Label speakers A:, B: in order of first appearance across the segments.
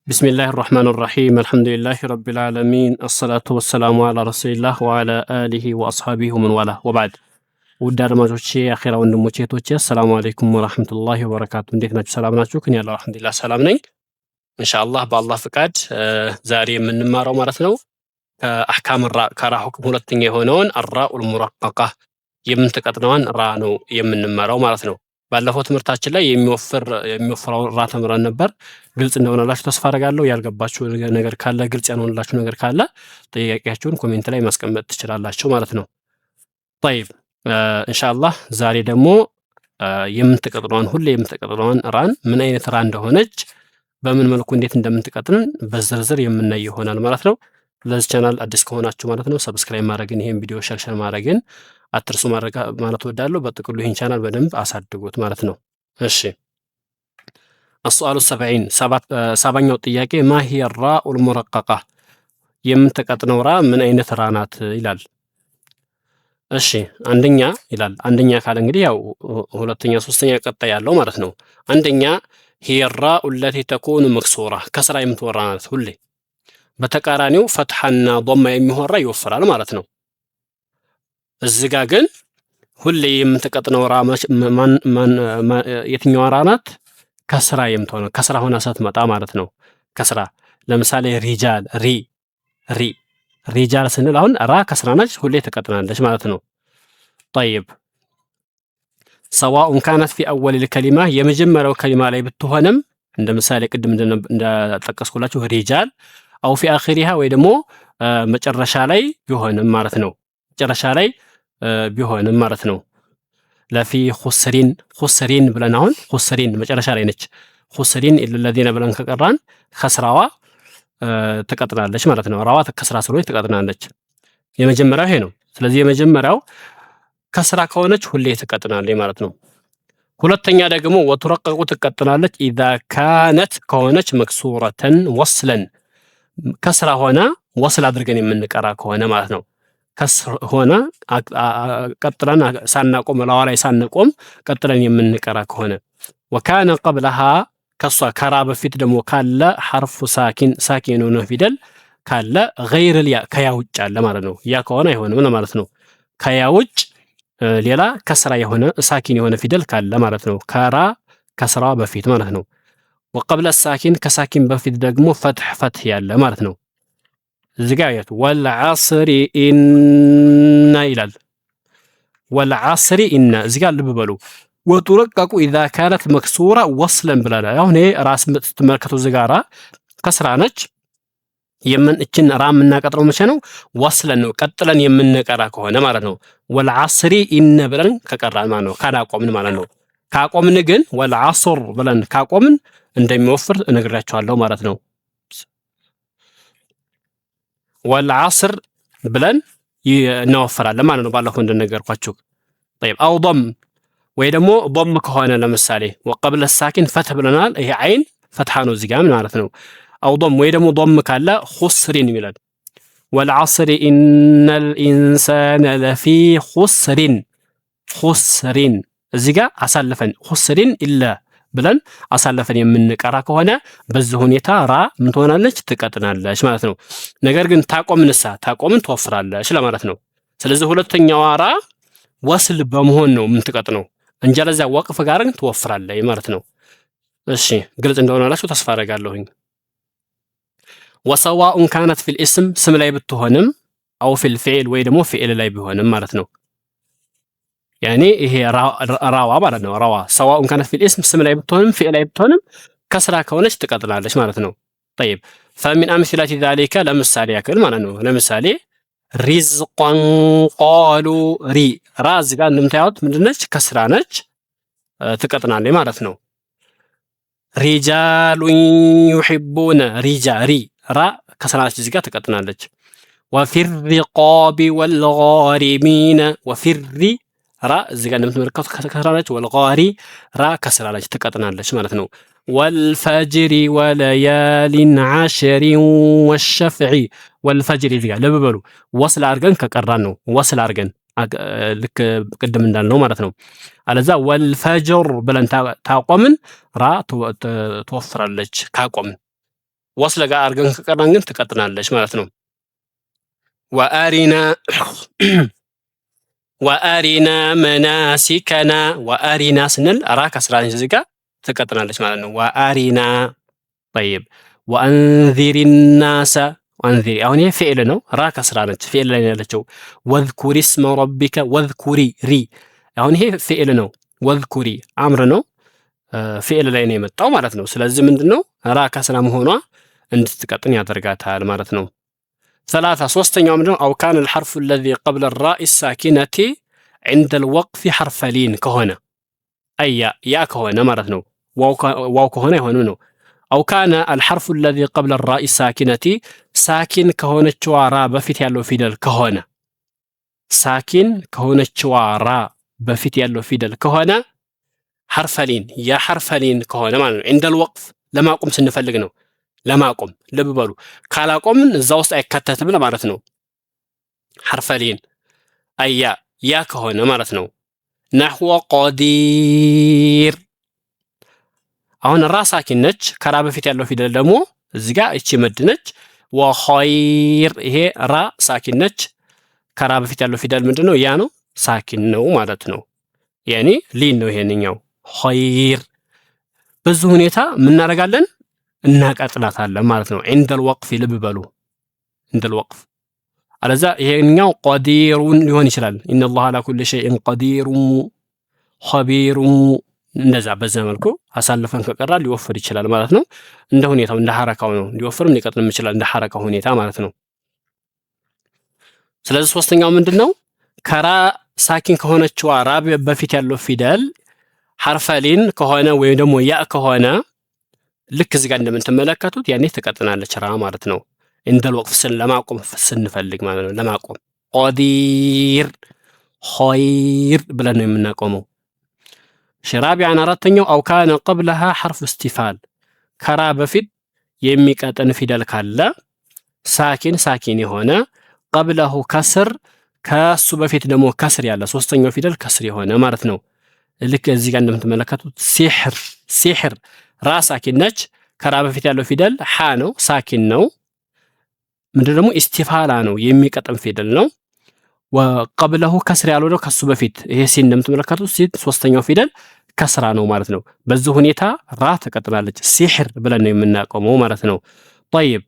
A: بسم الله الرحمن الرحيم الحمد لله رب العالمين الصلاة والسلام على رسول الله وعلى آله وأصحابه ومن والاه وبعد ውድ አድማጮቼ አኺራ ወንድሞቼ እህቶቼ ሰላም አለይኩም ወራህመቱላሂ ወበረካቱ እንዴት ናችሁ ሰላም ናችሁ ከኔ ያለው አልহামዱሊላህ ሰላም ነኝ ኢንሻአላህ በአላህ ፍቃድ ዛሬ የምንማረው ማለት ነው ከአህካም ራ ከራ ሁክም ሁለተኛ የሆነውን አራኡል ሙረቀቃ የምንተቀጥነዋን ራ ነው የምንማረው ማለት ነው ባለፈው ትምህርታችን ላይ የሚወፍረው ራ ተምረን ነበር ግልጽ እንደሆነላችሁ ተስፋ አደርጋለሁ ያልገባችሁ ነገር ካለ ግልጽ ያልሆነላችሁ ነገር ካለ ጥያቄያችሁን ኮሜንት ላይ ማስቀመጥ ትችላላችሁ ማለት ነው طيب ኢንሻአላህ ዛሬ ደግሞ የምንተቀጥነዋን ሁሌ የምንተቀጥነዋን ራን ምን አይነት ራ እንደሆነች በምን መልኩ እንዴት እንደምንተቀጥን በዝርዝር የምናይ ይሆናል ማለት ነው ለዚህ ቻናል አዲስ ከሆናችሁ ማለት ነው ሰብስክራይብ ማድረግን ይሄን ቪዲዮ ሸር ማድረግን አትርሱ ማለት ወዳለሁ በጥቅሉ ይሄን ቻናል በደንብ አሳድጉት ማለት ነው እሺ السؤال 70 ሰባኛው ጥያቄ ما هي الراء المرققة የምንተቀጥነው ራ ምን አይነት ራ ናት ይላል እሺ አንደኛ ይላል አንደኛ ካለ እንግዲህ ያው ሁለተኛ ሶስተኛ ቀጣይ ያለው ማለት ነው አንደኛ هي الراء التي تكون مكسورة ከስራ የምትወራ ናት ሁሌ በተቃራኒው ፈትሐና ضم የሚሆን ራ ይወፍራል ማለት ነው እዚህ ጋር ግን ሁሌ የምንተቀጥነው ራ የትኛው ራ ናት ከስራ የምትሆነው ከስራ ሆና ስትመጣ ማለት ነው ከስራ ለምሳሌ ሪጃል ሪጃል ስንል አሁን ራ ከስራ ነች ሁሌ ተቀጥናለች ማለት ነው طيب سواء كانت في اول الكلمه የመጀመሪያው ከሊማ ላይ ብትሆንም እንደ ምሳሌ ቅድም እንደተጠቀስኩላችሁ ሪጃል او في اخرها ወይ ደግሞ መጨረሻ ላይ ቢሆንም ማለት ነው መጨረሻ ላይ ቢሆንም ማለት ነው ለፊ خسرين ብለን አሁን خسرين መጨረሻ ላይ ነች خسرين الذين ብለን ከቀራን ከስራዋ ተቀጥናለች ማለት ነው ራዋ ከስራ ስለሆነች ተቀጥናለች የመጀመሪያው ይሄ ነው ስለዚህ የመጀመሪያው ከስራ ከሆነች ሁሌ ተቀጥናለች ማለት ነው ሁለተኛ ደግሞ ወትረቀቁ ተቀጥናለች اذا كانت ከሆነች مكسورة وصلا ከስራ ሆና ወስል አድርገን የምንቀራ ከሆነ ማለት ነው ከስር ሆና ቀጥለን ሳናቆም ላዋ ላይ ሳንቆም ቀጥለን የምንቀራ ከሆነ وكان قبلها ከሷ ከራ በፊት ደግሞ ካለ حرف ሳኪን ነው ፊደል ካለ غير الياء ከያ ውጭ አለ ማለት ነው ያ ከሆነ አይሆንም ማለት ነው ከያ ውጭ ሌላ ከስራ የሆነ ሳኪን የሆነ ፊደል ካለ ማለት ነው ከራ ከስራ በፊት ማለት ነው وقبل الساكن ከሳኪን በፊት ደግሞ ፈትህ ያለ ማለት ነው ዝጋያቱ والعصر إن ይላል والعصر إن ዝጋ ልብ በሉ وترقق إذا كانت مكسورة وصلا ብላላ አሁን ራስ ተመልከቱ ዝጋራ ከስራ ነች እችን ራ የምናቀጥረው መቼ ነው ወስለን ነው ቀጥለን የምንቀራ ከሆነ ማለት ነው والعصر إن ብለን ከቀራን ማለት ነው ካላቆምን ማለት ነው ካቆምን ግን والعصر ብለን ካቆምን እንደሚወፍር እነግራችኋለሁ ማለት ነው والعصر ብለን እናወፍራለን ማለት ነው ባለፈው እንደነገርኳችሁ طيب او ضم ወይ ደግሞ ضم ከሆነ ለምሳሌ وقبل الساكن فتح ብለናል ይሄ አይን ፈትሐ ነው እዚህ ጋር ማለት ነው او ضم ወይ ደግሞ ضم ካለ خسرين ይላል والعصر ان الانسان لفي خسرين እዚህ ጋር አሳልፈን خسرين الا ብለን አሳልፈን የምንቀራ ከሆነ በዚህ ሁኔታ ራ ምን ትሆናለች ትቀጥናለች ማለት ነው ነገር ግን ታቆምን ትወፍራለች ለማለት ነው ስለዚህ ሁለተኛው ራ ወስል በመሆን ነው ምን ትቀጥነው እንጂ ለዛ ወቅፍ ጋርን ትወፍራለች ማለት ነው እሺ ግልጽ እንደሆነላችሁ ተስፋ አደርጋለሁኝ وسواء كانت في الاسم ስም ላይ ብትሆንም او في الفعل ወይ ደግሞ فعل ላይ ቢሆንም ማለት ነው يعني ይሄ ራዋ ማለት ነው ራዋ سواء كانت في الاسم ስም ላይ ብትሆንም فعل ላይ ብትሆንም ከስራ ከሆነች ትቀጥላለች ማለት ነው طيب فمن امثله ذلك ለምሳሌ ያክል ማለት ነው ለምሳሌ رزقا قالوا ራዝ ጋር እንደምታዩት ምንድነች ከስራ ነች ትቀጥናለች ማለት ነው رجال يحبون ራ ከስራ ነች እዚህ ጋር ትቀጥናለች وفي الرقاب والغارمين وفي ራ እዚህ ጋር እንደምትመለከቱ ከስራ ነች والغاري ራ ከስራ ነች ትቀጥናለች ማለት ነው والفجر وليال عشر والشفع والفجر እዚህ ጋር ለበበሉ ወስል አድርገን ከቀራን ነው ወስል አድርገን ልክ ቅድም እንዳልነው ማለት ነው አለዛ والفجر ብለን ታቆምን ራ ትወፍራለች ካቆምን ወስለ ጋር አድርገን ከቀራን ግን ትቀጥናለች ማለት ነው። ወአሪና መናሲከና ወአሪና ስንል ራ ከስራን እዚህ ጋር ትቀጥናለች ማለት ነው። ወአሪና طيب ወአንዚር الناس ወአንዚር አሁን ይሄ ፊዕል ነው። ራ ከስራ ነች፣ ፊዕል ላይ ያለችው። ወዝኩሪ እስመ ረቢከ ወዝኩሪ ሪ አሁን ይሄ ፊዕል ነው። ወዝኩሪ አምር ነው፣ ፊዕል ላይ ነው የመጣው ማለት ነው። ስለዚህ ምንድነው ራ ከስራ መሆኗ እንድትቀጥን ያደርጋታል ማለት ነው። ثلاثة ሶስተኛው ምንድነው አው ካነ الحرف الذي قبل الراء الساكنة عند الوقف حرف لين ከሆነ አያ ያ ከሆነ ማለት ነው። ዋው ከሆነ አይሆንም ነው። አው ካነ الحرف الذي قبل الراء الساكنة ሳኪን ከሆነችው ራ በፊት ያለው ፊደል ከሆነ ሳኪን ከሆነችው ራ በፊት ያለው ፊደል ከሆነ حرف لين ያ حرف لين ከሆነ ማለት ነው። عند الوقف ለማቆም ስንፈልግ ነው። ለማቆም ልብ በሉ፣ ካላቆምን እዛ ውስጥ አይካተትም ማለት ነው። حرف لين አያ ያ ከሆነ ማለት ነው። نحو قدير አሁን ራ ሳኪን ነች፣ ከራ በፊት ያለው ፊደል ደግሞ እዚህ ጋር እቺ መድ ነች። ወኸይር ይሄ ራ ሳኪን ነች፣ ከራ በፊት ያለው ፊደል ምንድነው? ያ ነው፣ ሳኪን ነው ማለት ነው። ያኒ ሊን ነው ይሄንኛው ኸይር። በዚህ ሁኔታ ምን እናደርጋለን? እናቀጥላታለን ማለት ነው። عند الوقف ልብ በሉ፣ عند الوقف አለዛ ይሄንኛው ቀዲሩን ሊሆን ይችላል። ان الله على كل شيء قدير خبير እንደዛ በዛ መልኩ አሳልፈን ከቀራ ሊወፍር ይችላል ማለት ነው። እንደ ሁኔታው እንደ ሐረካው ነው፣ ሊወፍርም ሊቀጥልም ይችላል እንደ ሐረካው ሁኔታ ማለት ነው። ስለዚህ ሶስተኛው ምንድነው? ከራ ሳኪን ከሆነችው ራ በፊት ያለው ፊደል حرف لين ከሆነ ወይም ደግሞ ያ ከሆነ ልክ እዚህ ጋር እንደምትመለከቱት ያኔ ትቀጥናለች ራ ማለት ነው። عند الوقف ለማቆም ስንፈልግ ማለት ነው። ለማቆም قدير خير ብለን ነው የምናቆመው። ሽራቢያን አራተኛው አው ካነ قبلها حرف استفال ከራ በፊት የሚቀጥን ፊደል ካለ ሳኪን የሆነ قبله ከስር ከሱ በፊት ደግሞ ከስር ያለ ሶስተኛው ፊደል ከስር የሆነ ማለት ነው። ልክ እዚህ ጋር እንደምትመለከቱት ሲሕር ራ ሳኪን ነች፣ ከራ በፊት ያለው ፊደል ሐ ነው፣ ሳኪን ነው። ምንድን ደግሞ ኢስቲፋላ ነው፣ የሚቀጥም ፊደል ነው። ወቀብለሁ ከስር ያለው ነው ከሱ በፊት ይሄ ሲን እንደምትመለከቱት ሲን ሶስተኛው ፊደል ከስራ ነው ማለት ነው። በዚህ ሁኔታ ራ ተቀጥላለች፣ ሲሕር ብለን ነው የምናቆመው ማለት ነው። طيب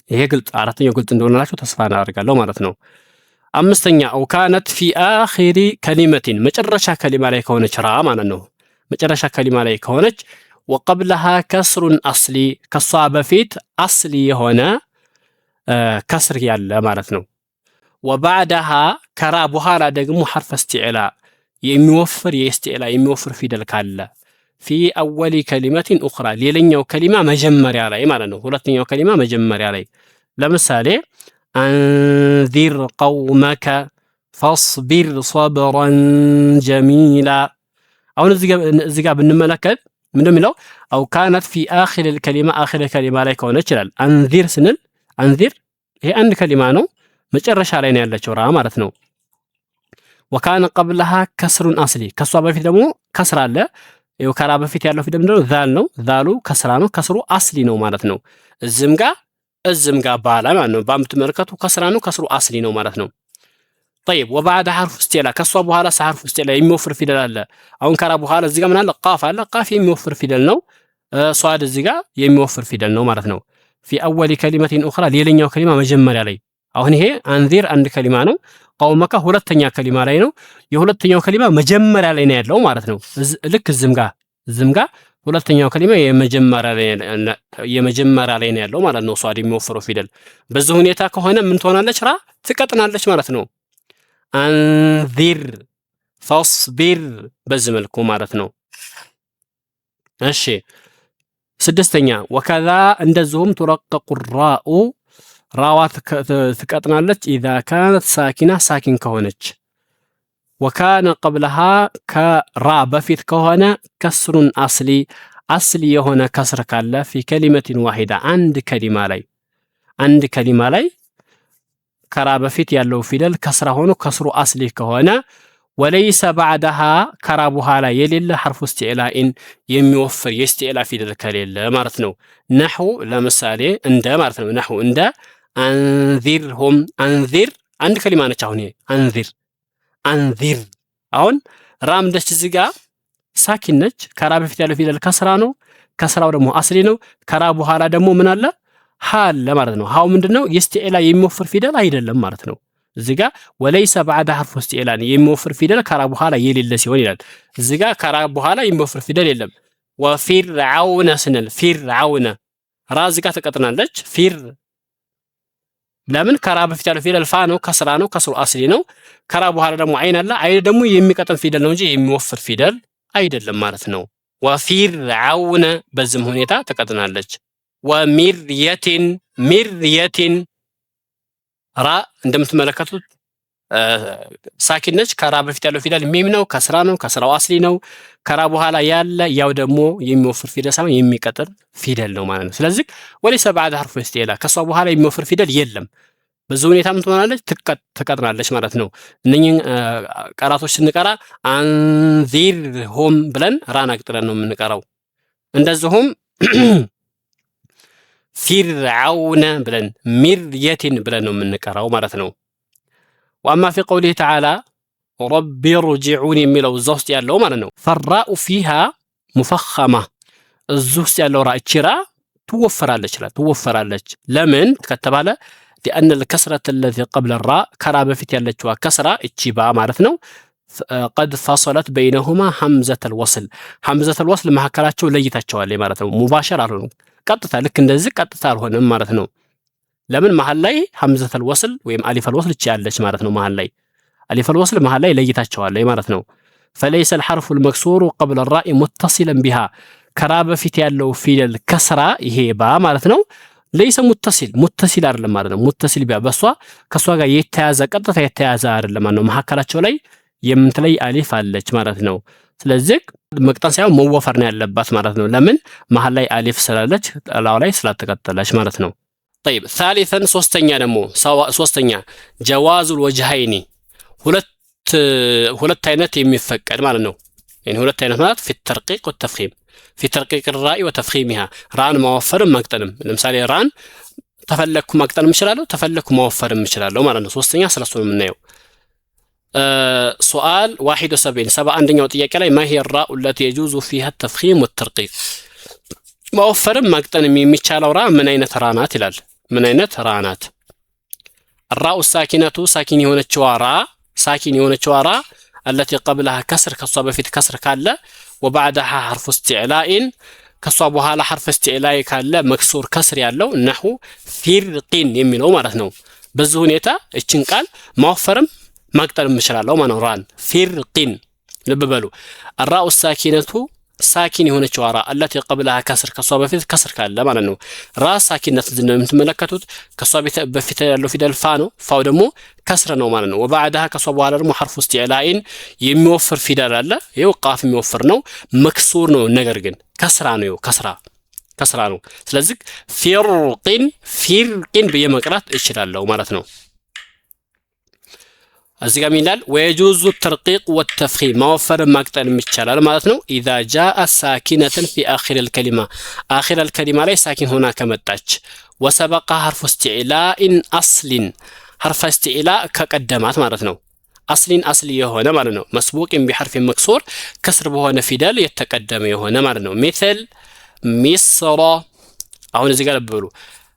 A: ይሄ ግልጽ አራተኛው ግልጽ እንደሆነላችሁ ተስፋ አደርጋለሁ ማለት ነው። አምስተኛ አው ካነት ፊ አኺሪ ከሊመቲን መጨረሻ ከሊማ ላይ ከሆነች ራ ማለት ነው። መጨረሻ ከሊማ ላይ ከሆነች ወቀብለሃ ከስሩን አስሊ ከሷ በፊት አስሊ የሆነ ከስር ያለ ማለት ነው። ወባዕደሃ ከራ በኋላ ደግሞ ሐርፍ እስቲዕላ የሚወፍር የእስቲዕላ የሚወፍር ፊደል ካለ ፊ አወሊ ከሊመቲን ኡኽራ ሌላኛው ከሊማ መጀመሪያ ላይ ማለት ነው። ሁለተኛው ከሊማ መጀመሪያ ላይ ለምሳሌ አንዚር ቀውመከ ፈስቢር ሰብረን ጀሚላ። አሁን እዚህ ጋር ብንመለከት ምንድነው የሚለው? አው ካነት ፊ አኺር الكلمه አኺር ከሊማ ላይ ከሆነ ይችላል። አንዚር ስንል አንዚር ይሄ አንድ ከሊማ ነው፣ መጨረሻ ላይ ነው ያለችው ራ ማለት ነው። ወካነ ቀብለሃ ከስሩን አስሊ ከሷ በፊት ደግሞ ከስራ አለ። ይኸው ከራ በፊት ያለው ፊደል ምንድነው? ዛል ነው። ዛሉ ከስራ ነው፣ ከስሩ አስሊ ነው ማለት ነው። እዝም ጋር ባላ ማለት ነው። በምትመለከቱ ከስራ ነው፣ ከስሩ አስሊ ነው ማለት ነው። طيب وبعد حرف استعلاء ከሷ በኋላ حرف استعلاء የሚወፍር ፊደል አለ። አሁን ከራ በኋላ እዚህ ጋር ምን አለ? ቃፍ አለ። ቃፍ የሚወፍር ፊደል ነው። ሷድ እዚህ ጋር የሚወፍር ፊደል ነው ማለት ነው። في اول كلمه اخرى ሌላኛው ከሊማ መጀመሪያ ላይ። አሁን ይሄ አንዚር አንድ ከሊማ ነው። ቀውመከ ሁለተኛ ከሊማ ላይ ነው። የሁለተኛው ከሊማ መጀመሪያ ላይ ነው ያለው ማለት ነው። ልክ እዝም ጋር ሁለተኛው ከሊማ የመጀመሪያ ላይ ነው ያለው ማለት ነው። ሷድ የሚወፍረው ፊደል በዚህ ሁኔታ ከሆነ ምን ትሆናለች? ራ ትቀጥናለች ማለት ነው። አንዚር ፈስቢር በዚህ መልኩ ማለት ነው። እሺ ስድስተኛ ወከዛ እንደዚሁም ቱረቀቁ ራኡ ራዋ ትቀጥናለች ኢዛ ካነት ሳኪና ሳኪን ከሆነች ወካነ ቀብለሃ ከራ በፊት ከሆነ ከስሩን አስሊ የሆነ ከስር ካለ ፊ ከሊመቲን ዋሂዳ አንድ ከሊማ ላይ ከራ በፊት ያለው ፊደል ከስራ ሆኖ ከስሩ አስሊ ከሆነ ወለይሰ ባዕደሃ ከራ በኋላ የሌለ ሐርፉ እስቲዕላኢን የሚወፍር የእስቲዕላ ፊደል ከሌለ ማለት ነው። ነሕው ለምሳሌ እንደ ማለት ነው። ነሕው እንደ አንዚርሁም። አንዚር አንድ ከሊማ ነች። አሁን አንዚር አንዚር አሁን ራም ደች እዚህ ጋር ሳኪን ነች። ከራ በፊት ያለው ፊደል ከስራ ነው። ከስራው ደግሞ አስሊ ነው። ከራ በኋላ ደግሞ ምን አለ? ሀ አለ ማለት ነው። ሀው ምንድነው? የእስቲዕላ የሚወፍር ፊደል አይደለም ማለት ነው። እዚህ ጋር ወለይሰ ባዕደ ሐርፉ እስቲዕላን የሚወፍር ፊደል ከራ በኋላ የሌለ ሲሆን ይላል። እዚህ ጋር ከራ በኋላ የሚወፍር ፊደል የለም። ወፊርዓውነ ስንል ፊርዓውነ ራ እዚህ ጋር ተቀጥናለች። ፊር ለምን? ከራ በፊት ያለው ፊደል ፋ ነው። ከስራ ነው። ከስሩ አስሊ ነው። ከራ በኋላ ደግሞ አይን አለ። አይን ደግሞ የሚቀጥን ፊደል ነው እንጂ የሚወፍር ፊደል አይደለም ማለት ነው። ወፊርዓውነ በዚህም ሁኔታ ተቀጥናለች። ወሚርየቲን ሚርየቲን ራ እንደምትመለከቱት ሳኪን ነች። ከራ በፊት ያለው ፊደል ሚም ነው። ከስራ ነው። ከስራው አስሊ ነው። ከራ በኋላ ያለ ያው ደግሞ የሚወፍር ፊደል ሳይሆን የሚቀጥር ፊደል ነው ማለት ነው። ስለዚህ ወለይሰ ባዕደ ሐርፉ እስቲዕላ ከሷ በኋላ የሚወፍር ፊደል የለም። በዚህ ሁኔታ ምን ትሆናለች? ትቀጥናለች ማለት ነው። እነኚህ ቃላቶች ስንቀራ አንዚርሁም ብለን ራን አቅጥለን ነው የምንቀራው። እንደዚሁም ፊርዓውነ ብለን ሚርየቲን ብለን ነው የምንቀራው ማለት ነው። ወአማ ፊ ቀውሊሂ ተዓላ ረቢ ርጂዑን የሚለው እዛ ውስጥ ያለው ማለት ነው። ፈራኡ ፊሃ ሙፈኸማ እዚህ ውስጥ ያለው ራ እቺ ራ ትወፈራለች። ለምን ከተባለ ሊአነ ልከስረት ለዚ ቀብለ ራ ከራ በፊት ያለችዋ ከስራ እቺ ባ ማለት ነው። ቀድ ፈሰለት በይነሁማ ሐምዘተል ወስል ሐምዘተል ወስል መካከላቸው ለይታቸዋል ማለት ነው። ሙባሸር አልሆኑም። ቀጥታ ልክ እንደዚህ ቀጥታ አልሆነም ማለት ነው። ለምን? መሃል ላይ ሐምዘተል ወስል ወይም አሊፈል ወስል እቺ ያለች ማለት ነው። መሃል ላይ አሊፈል ወስል መሃል ላይ ለይታቸዋል ማለት ነው። ፈለይሰ አልሐርፉ አልመክሱሩ ቀብለ ራኢ ሙተሲለን ቢሃ ከራ በፊት ያለው ፊደል ከስራ ይሄ ባ ማለት ነው። ለይሰ ሙተሲል አይደለም ማለት ነው። ሙተሲል ቢያ በሷ ከሷ ጋር የተያዘ ቀጥታ የተያዘ አይደለም ማለት ነው። መካከላቸው ላይ የምትለይ አሊፍ አለች ማለት ነው። ስለዚህ መቅጠን ሳይሆን መወፈር ነው ያለባት ማለት ነው። ለምን? መሃል ላይ አሊፍ ስላለች ላው ላይ ስላልተቀጠለች ማለት ነው። طيب ثالثا ሶስተኛ ጀዋዙል ወጅሃይኒ ሁለት አይነት የሚፈቀድ ማለት ነው። يعني ሁለት አይነት ማለት في الترقيق والتفخيم في ترقيق الراء وتفخيمها ራን ማወፈርም መቅጠንም። ለምሳሌ ራን ተፈለኩ መቅጠንም እችላለሁ፣ ተፈለኩ ማወፈርም እችላለሁ ማለት ነው። ሶስተኛ ስለሱ ነው የምናየው። سؤال 71ኛው ጥያቄ ላይ ما هي الراء التي يجوز فيها التفخيم والترقيق ማወፈርም መቅጠንም የሚቻለው ራ ምን አይነት ራ ናት ይላል። ምን አይነት ራ ናት? الراء الساكنة ሳኪን የሆነችው ራ التي قبلها كسر ከሷ በፊት ከስር ካለ وبعدها حرف استعلاء ከሷ በኋላ حرف استعلاء ካለ መክሱር ከስር ያለው ነሑ ፊርቂን የሚለው ማለት ነው። በዚህ ሁኔታ እችን ቃል ማወፈርም መቅጠንም እችላለሁ ማለት ነው። ራን ፊርቂን ልብ በሉ። الراء الساكنة ሳኪን የሆነችው ራ التي قبلها كسر ከሷ በፊት ከስር ካለ ማለት ነው። ራ ሳኪነት ነው የምትመለከቱት። ከሷ በፊት ያለው ፊደል ፋ ነው። ፋው ደግሞ ከስር ነው ማለት ነው። وبعدها ከሷ በኋላ ደግሞ حرف استعلاء የሚወፍር ፊደል አለ። ይሄው ቃፍ የሚወፍር ነው። መክሱር ነው፣ ነገር ግን ከስራ ነው። ከስራ ነው። ስለዚህ ፊርቂን በየመቅራት እችላለሁ ማለት ነው። እዚህ ጋር ይላል ወየጁዙ ተርቂቅ ወተፍኺም ማወፈር ማቅጠል ይቻላል ማለት ነው። ኢዛ ጃአ ሳኪነተን ፊ አኺረል ከሊማ አኺረል ከሊማ ላይ ሳኪን ሆና ከመጣች ወሰበቀ ሐርፉ እስቲዕላኢን አስሊን ሐርፍ እስቲዕላ ከቀደማት ማለት ነው። አስሊን አስሊ የሆነ ማለት ነው። መስቡቅን ቢሐርፍ መክሱር ከስር በሆነ ፊደል የተቀደመ የሆነ ማለት ነው። ሚተል ሚስራ አሁን እዚህ ጋር ልብ በሉ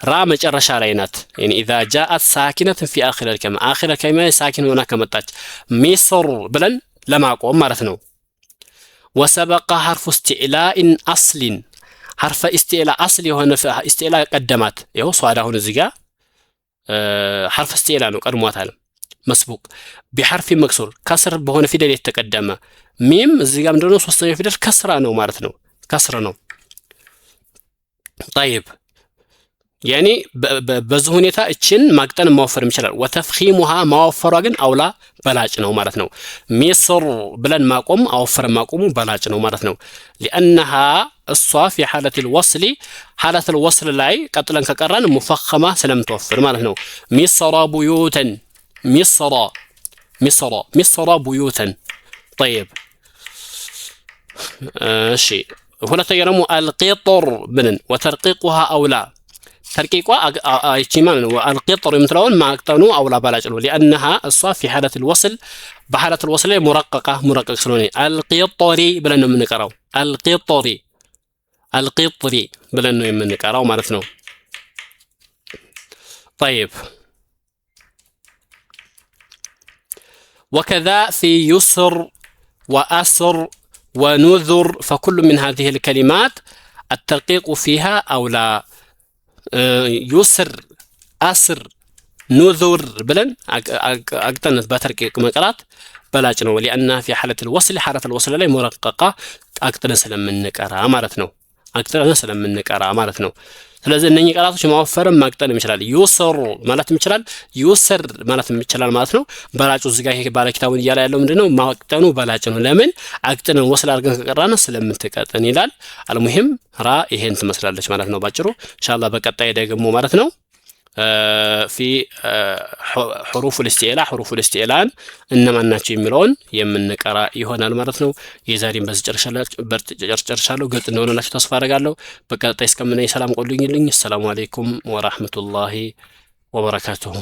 A: ራ መጨረሻ ላይ ናት። يعني اذا جاءت ساكنه في اخر الكلمه اخر الكلمه ساكن ሆና ከመጣች ሚስር ብለን ለማቆም ማለት ነው። وسبق حرف استعلاء اصل حرف استعلاء اصل የሆነ استعلاء ቀደማት። ይኸው ሷዳ አሁን እዚህ ጋር حرف استعلاء ነው ቀድሟታል። መስቡቅ بحرف مكسور ከስር በሆነ ፊደል የተቀደመ ሚም እዚህ ጋር ምንድነው? ሶስተኛው ፊደል ከስራ ነው ማለት ነው። ከስራ ነው። طيب يعني በዚህ ሁኔታ እችን ማቅጠን ማወፈርም ይችላል። ወተፍኺሙሃ ማወፈሯ ግን አውላ በላጭ ነው ማለት ነው። ሚስር ብለን ማቆም አወፈር ማቆሙ በላጭ ነው ማለት ነው። لانها እሷ في حاله الوصل حاله الوصل ላይ ቀጥለን ከቀራን ሙፈኸማ ስለምትወፍር ማለት ነው። ሚስራ ቡዩተን ሚስራ ሚስራ ቡዩተን። ጠይብ እሺ ሁለተኛ ደግሞ አልቂጥር ብልን ወተርቂቁሃ አውላ ተርቂቋ አይቺ ማለት ነው። አልቂጥር የምትለውን ማቅጠኑ አውላ ባላጭ ነው። ሊአነሃ እሷ ፊ ሐለት ልወስል በሐለት ልወስል ላይ ሙረቀቅ ስለሆነ አልቂጥሪ ብለን ነው የምንቀራው። አልቂጥሪ ብለን ነው የምንቀራው ማለት ነው። طيب وكذا في يسر وأسر ونذر فكل من هذه الكلمات الترقيق فيها أولى. يسر أسر نذر بلن أقتنت بترقيق مقرات بلاج ነው ولأنها في حالة الوصل ላይ مرققة أقتن ስለምንቀራ ማለት ነው። ማለት ነው። ስለዚህ እነኚህ ቃላቶች ማወፈርም ማቅጠንም ይችላል። ዩሰር ማለትም ይችላል፣ ዩሰር ማለትም ይችላል ማለት ነው። በላጩ እዚህ ጋር ይሄ ባለ ኪታቡን እያለ ያለው ምንድነው? ማቅጠኑ በላጭ ነው። ለምን አቅጥነን ወስል አድርገን ከቀራነ ስለምትቀጥን ይላል። አልሙሂም ራ ይሄን ትመስላለች ማለት ነው ባጭሩ። ኢንሻአላህ በቀጣይ ደግሞ ማለት ነው في حروف الاستعلاء እነማን ናቸው የሚለውን የምንቀራ ይሆናል ማለት ነው። የዛሬን በዚህ ጨርሻለሁ። ግልጽ እንደሆነላችሁ ተስፋ አደርጋለሁ። በቀጣይ እስከምናይ ሰላም ቆዩልኝ። ሰላም አለይኩም ወራህመቱላሂ ወበረካቱሁ።